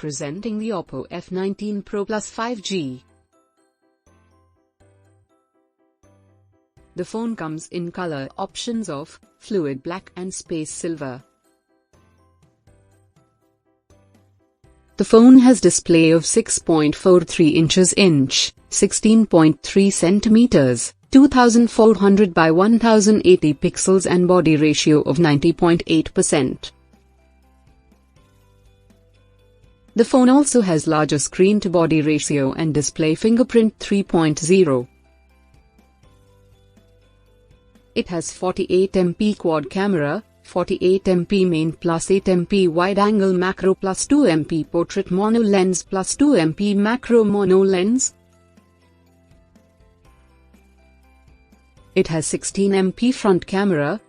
Presenting the OPPO F19 Pro Plus 5G. The phone comes in color options of fluid black and space silver. The phone has display of 6.43 inches inch, 16.3 centimeters, 2400 by 1080 pixels and body ratio of 90.8%. The phone also has larger screen-to-body ratio and display fingerprint 3.0. It has 48MP quad camera, 48MP main plus 8MP wide-angle macro plus 2MP portrait mono lens plus 2MP macro mono lens. It has 16MP front camera.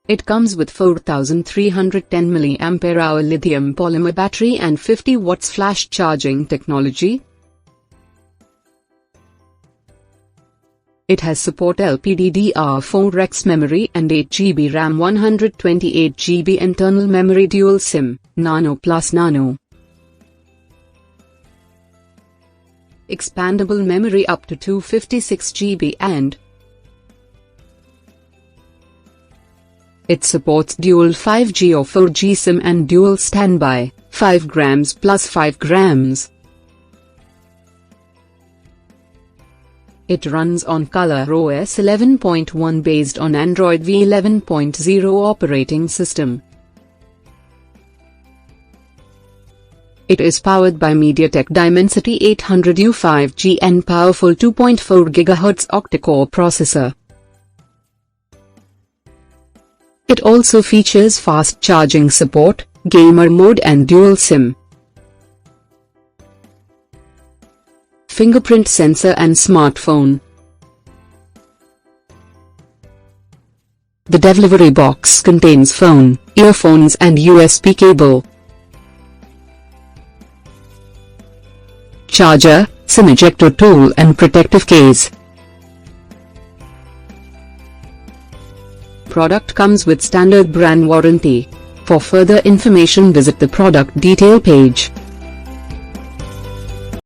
It comes with 4310 mAh lithium polymer battery and 50 watts flash charging technology. It has support LPDDR4X memory and 8GB RAM, 128GB internal memory, dual SIM, Nano plus Nano. Expandable memory up to 256GB and it supports dual 5G or 4G SIM and dual standby, 5 grams plus 5 grams. It runs on ColorOS 11.1 based on Android v11.0 operating system. It is powered by MediaTek Dimensity 800U 5G and powerful 2.4 GHz octa-core processor. It also features fast charging support, gamer mode and dual SIM. Fingerprint sensor and smartphone. The delivery box contains phone, earphones and USB cable, charger, SIM ejector tool and protective case. Product comes with standard brand warranty. For further information visit the product detail page.